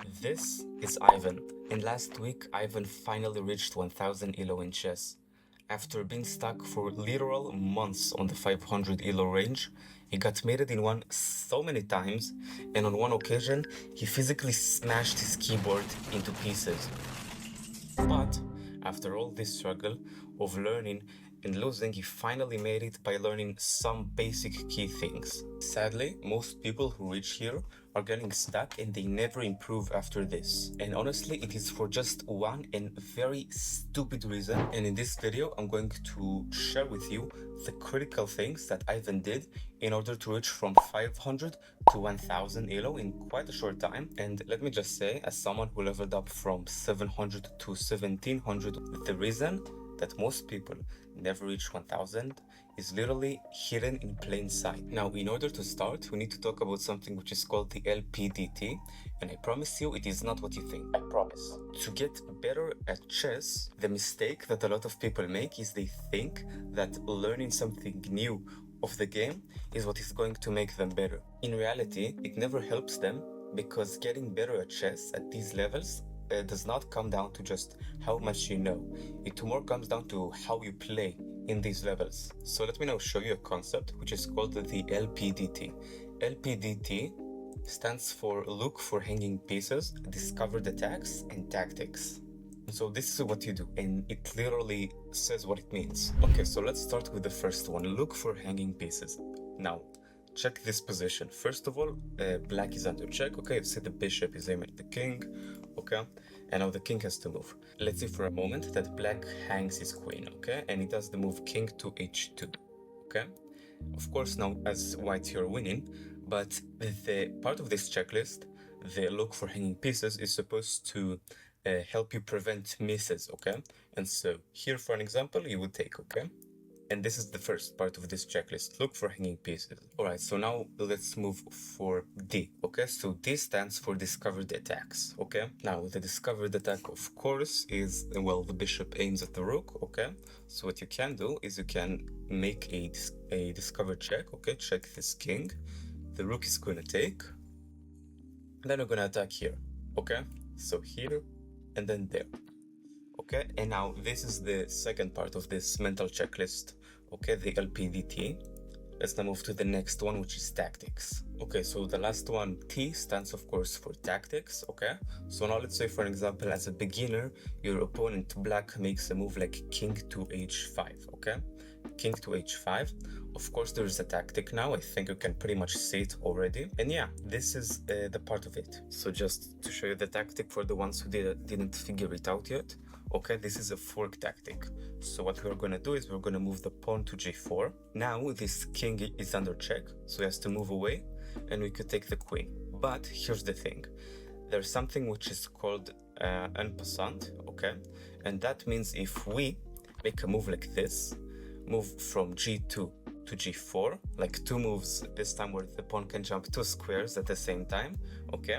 This is Ivan, and last week Ivan finally reached 1000 ELO in chess. After being stuck for literal months on the 500 ELO range, he got mated in one so many times, and on one occasion, he physically smashed his keyboard into pieces. But after all this struggle of learning and losing, he finally made it by learning some basic key things. Sadly, most people who reach here are getting stuck and they never improve after this. And honestly, it is for just one and very stupid reason. And in this video, I'm going to share with you the critical things that Ivan did in order to reach from 500 to 1000 ELO in quite a short time. And let me just say, as someone who leveled up from 700 to 1700, the reason that most people never reach 1000 is literally hidden in plain sight. Now, in order to start, we need to talk about something which is called the LPDT, and I promise you it is not what you think. I promise. To get better at chess, the mistake that a lot of people make is they think that learning something new of the game is what is going to make them better. In reality, it never helps them because getting better at chess at these levels does not come down to just how much you know. It more comes down to how you play in these levels. So let me now show you a concept which is called the LPDT. LPDT stands for Look for Hanging Pieces, Discovered Attacks, and Tactics. So this is what you do, and it literally says what it means. Okay, so let's start with the first one. Look for hanging pieces. Now, check this position. First of all, black is under check. Okay, you see the bishop is aiming at the king. Okay, and now the king has to move. Let's see for a moment that black hangs his queen. Okay, and he does the move king to h2. Okay, of course now as white you're winning, but the part of this checklist, the look for hanging pieces, is supposed to help you prevent misses. Okay, and so here for an example you would take, okay, and this is the first part of this checklist. Look for hanging pieces. Alright, so now let's move for D. Okay, so D stands for discovered attacks. Okay, now the discovered attack, of course, is, well, the bishop aims at the rook. Okay, so what you can do is you can make a discovered check. Okay, check this king. The rook is going to take. Then we're going to attack here. Okay, so here and then there. Okay, and now this is the second part of this mental checklist. Okay, the LPDT. Let's now move to the next one, which is tactics. Okay, so the last one, T, stands of course for tactics. Okay, so now let's say for an example, as a beginner, your opponent black makes a move like king to h5. Okay, king to h5. Of course, there is a tactic now. I think you can pretty much see it already. And yeah, this is the part of it. So just to show you the tactic for the ones who didn't figure it out yet. Okay, this is a fork tactic. So what we're gonna do is we're gonna move the pawn to g4. Now this king is under check, so he has to move away, and we could take the queen. But here's the thing. There's something which is called en passant, okay? And that means if we make a move like this, move from g2 to g4, like two moves this time where the pawn can jump two squares at the same time, okay?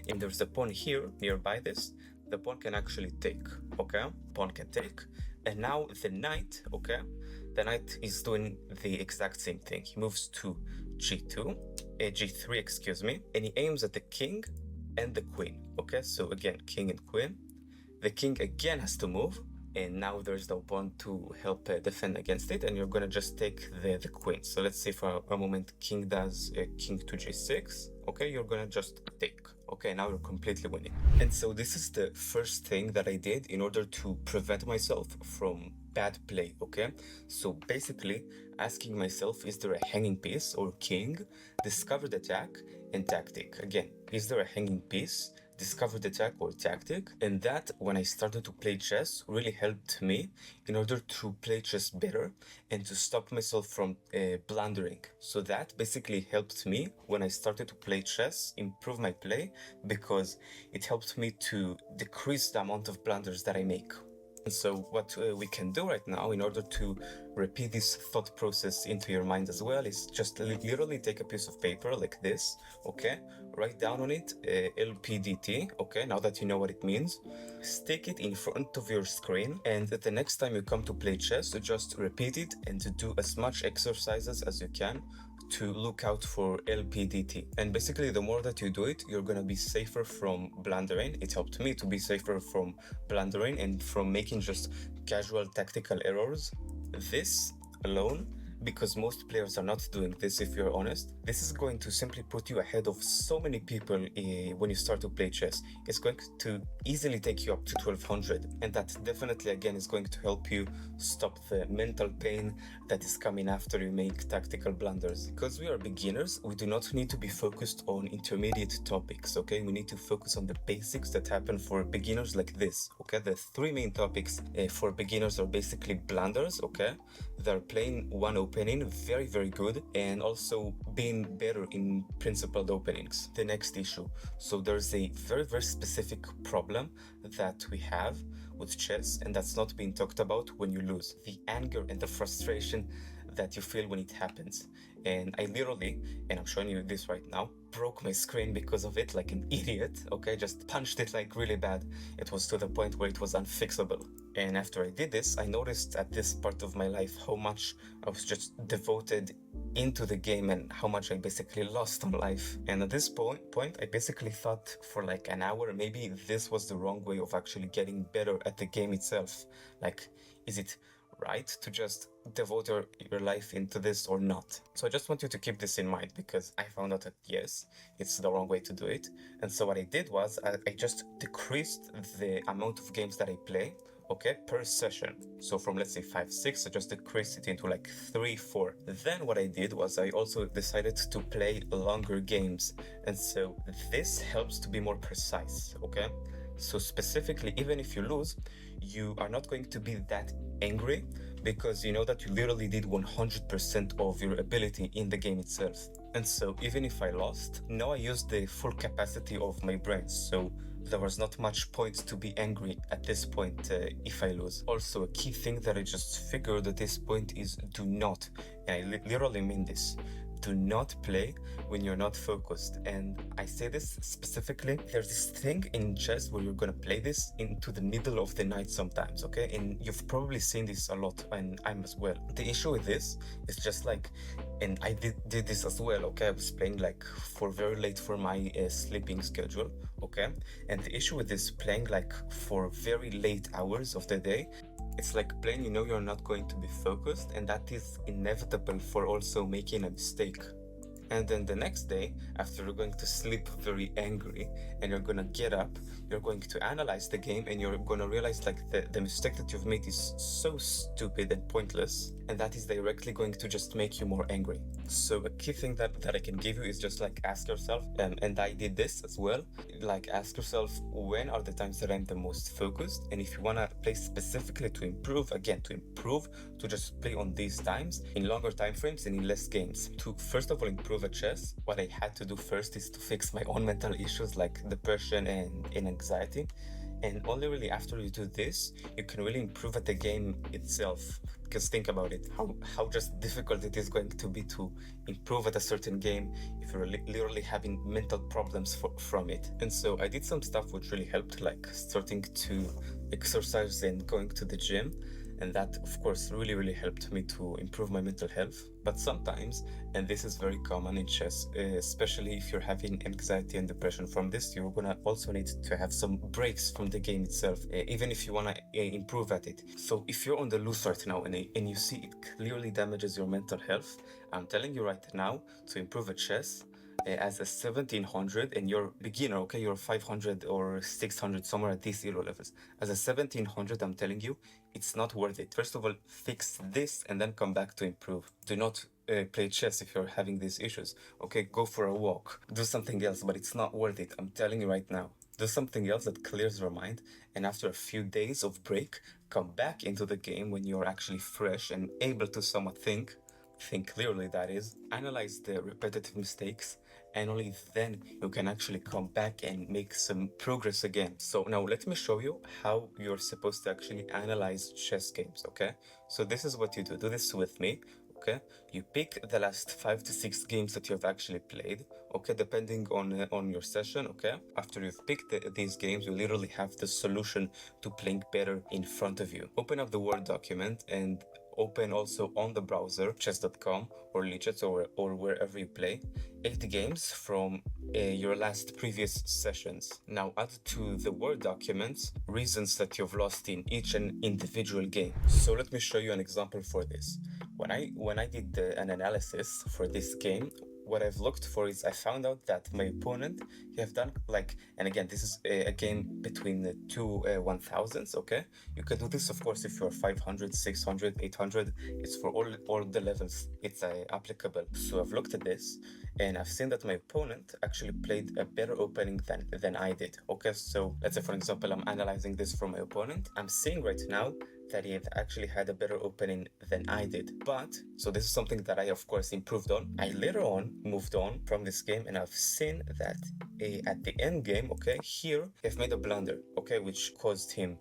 And there's a pawn here nearby this, the pawn can actually take, okay? Pawn can take, and now the knight, okay? The knight is doing the exact same thing. He moves to g2, g3, excuse me, and he aims at the king and the queen, okay? So again, king and queen. The king again has to move, and now there's the pawn to help defend against it, and you're gonna just take the queen. So let's say for a moment king does king to g6, okay, you're gonna just take. Okay, now you're completely winning. And so this is the first thing that I did in order to prevent myself from bad play, okay? So basically asking myself, is there a hanging piece or king, discovered attack, and tactic? Again, is there a hanging piece, discovered attack, or tactic? And that, when I started to play chess, really helped me in order to play chess better and to stop myself from blundering. So that basically helped me when I started to play chess, improve my play, because it helped me to decrease the amount of blunders that I make. And so what we can do right now in order to repeat this thought process into your mind as well is just literally take a piece of paper like this, okay? Write down on it LPDT, okay? Now that you know what it means, stick it in front of your screen, and the next time you come to play chess, just repeat it and do as much exercises as you can to look out for LPDT. And basically, the more that you do it, you're gonna be safer from blundering. It helped me to be safer from blundering and from making just casual tactical errors. This alone, because most players are not doing this, if you're honest, this is going to simply put you ahead of so many people when you start to play chess. It's going to easily take you up to 1200, and that definitely again is going to help you stop the mental pain that is coming after you make tactical blunders. Because we are beginners, we do not need to be focused on intermediate topics, okay? We need to focus on the basics that happen for beginners like this, okay? The three main topics for beginners are basically blunders, okay? They're playing one opening very, very good, and also being better in principled openings. The next issue. So there's a very, very specific problem that we have with chess, and that's not being talked about when you lose. The anger and the frustration that you feel when it happens. And I literally, and I'm showing you this right now, broke my screen because of it like an idiot, okay? Just punched it like really bad. It was to the point where it was unfixable. And after I did this, I noticed at this part of my life how much I was just devoted into the game and how much I basically lost on life. And at this point, I basically thought for like an hour, maybe this was the wrong way of actually getting better at the game itself. Like, is it right to just devote your life into this or not? So I just want you to keep this in mind, because I found out that yes, it's the wrong way to do it. And so what I did was I just decreased the amount of games that I play, okay, per session. So from, let's say, 5, 6, I just decreased it into like 3, 4. Then what I did was I also decided to play longer games. And so this helps to be more precise, okay? So specifically, even if you lose, you are not going to be that angry, because you know that you literally did 100% of your ability in the game itself. And so even if I lost, now I used the full capacity of my brain. So there was not much point to be angry at this point if I lose. Also, a key thing that I just figured at this point is do not, and I literally mean this, do not play when you're not focused. And I say this specifically, there's this thing in chess where you're gonna play this into the middle of the night sometimes, okay? And you've probably seen this a lot, and I'm as well. The issue with this is just like, and I did this as well, okay? I was playing like for very late for my sleeping schedule, okay? And the issue with this playing like for very late hours of the day, it's like playing, you know, you're not going to be focused, and that is inevitable for also making a mistake. And then the next day, after you're going to sleep very angry and you're gonna get up, you're going to analyze the game, and you're gonna realize like the mistake that you've made is so stupid and pointless, and that is directly going to just make you more angry. So a key thing that I can give you is just like ask yourself, and I did this as well, like ask yourself, when are the times that I'm the most focused? And if you wanna play specifically to improve, again, to just play on these times in longer time frames and in less games. To first of all improve at chess, what I had to do first is to fix my own mental issues like depression and anxiety. And only really after you do this, you can really improve at the game itself. Because think about it, how just difficult it is going to be to improve at a certain game if you're literally having mental problems from it. And so I did some stuff which really helped, like starting to exercise and going to the gym. And that, of course, really helped me to improve my mental health. But sometimes, and this is very common in chess, especially if you're having anxiety and depression from this, you're gonna also need to have some breaks from the game itself, even if you wanna improve at it. So if you're on the loose right now and you see it clearly damages your mental health, I'm telling you right now to improve at chess, as a 1700 and you're beginner, okay, you're 500 or 600, somewhere at these elo levels. As a 1700, I'm telling you, it's not worth it. First of all, fix this and then come back to improve. Do not play chess if you're having these issues. Okay, go for a walk, do something else, but it's not worth it. I'm telling you right now. Do something else that clears your mind, and after a few days of break, come back into the game when you're actually fresh and able to somewhat think clearly, that is, analyze the repetitive mistakes, and only then you can actually come back and make some progress again. So now let me show you how you're supposed to actually analyze chess games, okay? So this is what you do. Do this with me, okay? You pick the last 5 to 6 games that you've actually played, okay, depending on your session, okay? After you've picked these games, you literally have the solution to playing better in front of you. Open up the Word document and open also on the browser, chess.com or Lichess or wherever you play, 8 games from your last previous sessions. Now add to the Word documents reasons that you've lost in each and individual game. So let me show you an example for this. When I did an analysis for this game, what I've looked for is I found out that my opponent, he have done like, and again, this is a game between the two 1000s, okay? You can do this, of course, if you're 500, 600, 800. It's for all the levels. It's applicable. So I've looked at this, and I've seen that my opponent actually played a better opening than I did, okay? So let's say, for example, I'm analyzing this from my opponent. I'm seeing right now that he actually had a better opening than I did. But, so this is something that I, of course, improved on. I later on moved on from this game, and I've seen that at the end game, okay, here, I've made a blunder, okay, which caused him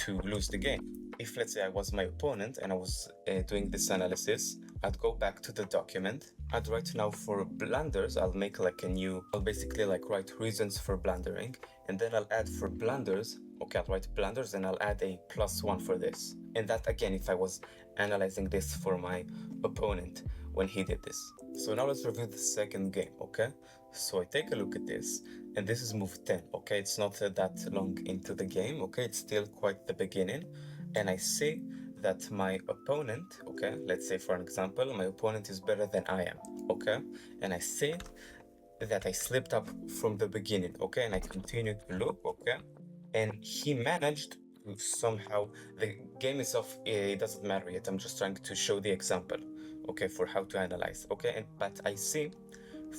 to lose the game. If, let's say, I was my opponent and I was doing this analysis, I'd go back to the document. I'd write now for blunders, I'll make like a new, I'll basically like write reasons for blundering, and then I'll add for blunders, okay, I'll write blunders and I'll add a +1 for this. And that again, if I was analyzing this for my opponent when he did this. So now let's review the second game, okay? So I take a look at this, and this is move 10, okay? It's not that long into the game, okay? It's still quite the beginning, and I see that my opponent, okay, let's say for an example, my opponent is better than I am, okay? And I see that I slipped up from the beginning, okay? And I continue to look, okay? And he managed to somehow, the game itself, it doesn't matter yet. I'm just trying to show the example, okay, for how to analyze, okay? But I see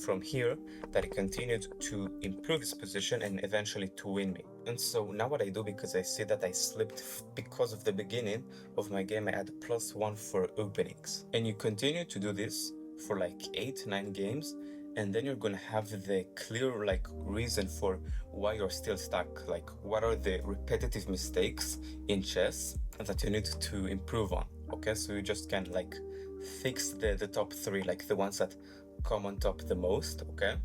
from here that he continued to improve his position and eventually to win me. And so now what I do, because I see that I slipped because of the beginning of my game, I add +1 for openings. And you continue to do this for like 8-9 games, and then you're gonna have the clear like reason for why you're still stuck. Like, what are the repetitive mistakes in chess that you need to improve on, okay? So you just can like fix the top 3, like the ones that come on top the most, okay?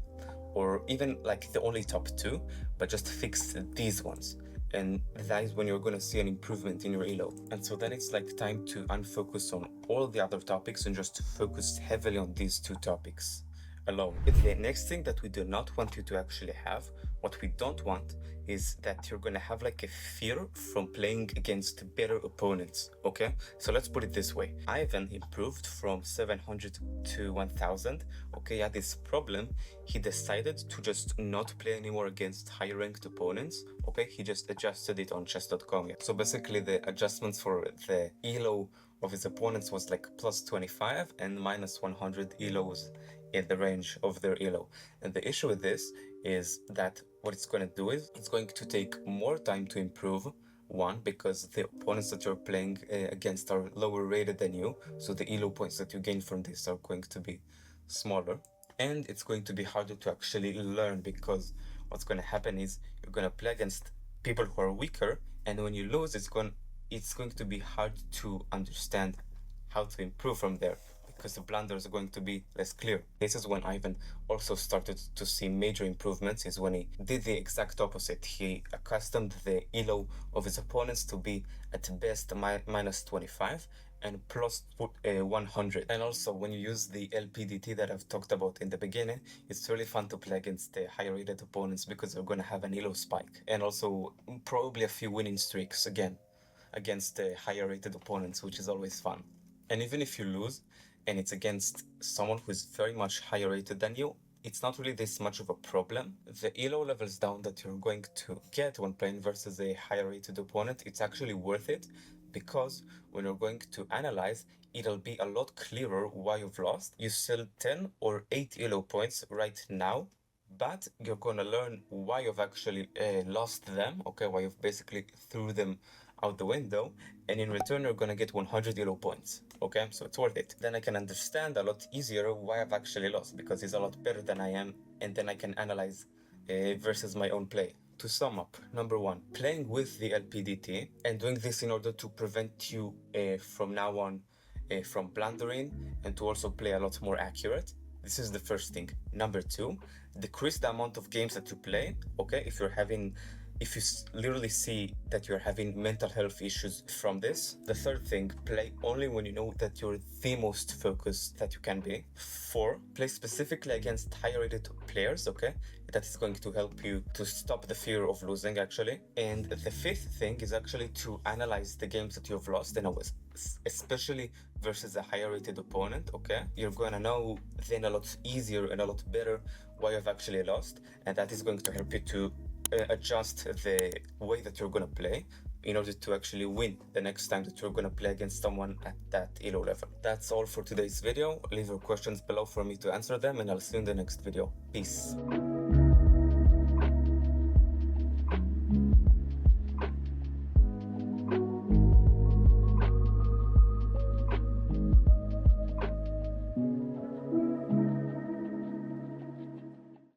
Or even like the only top 2, but just fix these ones. And that is when you're going to see an improvement in your elo. And so then it's like time to unfocus on all the other topics and just focus heavily on these 2 topics alone. The next thing that we do not want you to actually have, what we don't want, is that you're gonna have like a fear from playing against better opponents, okay? So let's put it this way. Ivan improved from 700 to 1000, okay? He had this problem. He decided to just not play anymore against higher ranked opponents, okay? He just adjusted it on chess.com. So basically the adjustments for the elo of his opponents was like +25 and -100 elos in the range of their elo. And the issue with this is that what it's going to do is it's going to take more time to improve. One, because the opponents that you're playing against are lower rated than you, so the elo points that you gain from this are going to be smaller. And it's going to be harder to actually learn, because what's going to happen is you're going to play against people who are weaker, and when you lose, it's going to be hard to understand how to improve from there, because the blunders are going to be less clear. This is when Ivan also started to see major improvements, is when he did the exact opposite. He accustomed the elo of his opponents to be at best -25 and +100. And also when you use the LPDT that I've talked about in the beginning, it's really fun to play against the higher rated opponents, because they're going to have an elo spike, and also probably a few winning streaks again against the higher rated opponents, which is always fun. And even if you lose, and it's against someone who is very much higher rated than you, it's not really this much of a problem. The elo levels down that you're going to get when playing versus a higher rated opponent, it's actually worth it, because when you're going to analyze, it'll be a lot clearer why you've lost. You sell 10 or 8 elo points right now, but you're going to learn why you've actually lost them, okay, why you've basically threw them out the window, and in return you're gonna get 100 elo points, okay? So it's worth it. Then I can understand a lot easier why I've actually lost, because he's a lot better than I am, and then I can analyze versus my own play. To sum up, number 1, playing with the LPDT, and doing this in order to prevent you from now on from blundering, and to also play a lot more accurate. This is the first thing. Number 2, decrease the amount of games that you play, okay? If you're having if you literally see that you're having mental health issues from this. The third thing, play only when you know that you're the most focused that you can be. 4, play specifically against higher rated players, okay? That is going to help you to stop the fear of losing, actually. And the fifth thing is actually to analyze the games that you've lost, and especially versus a higher rated opponent, okay? You're gonna know then a lot easier and a lot better why you've actually lost, and that is going to help you to adjust the way that you're gonna play in order to actually win the next time that you're gonna play against someone at that elo level. That's all for today's video. Leave your questions below for me to answer them, and I'll see you in the next video. Peace.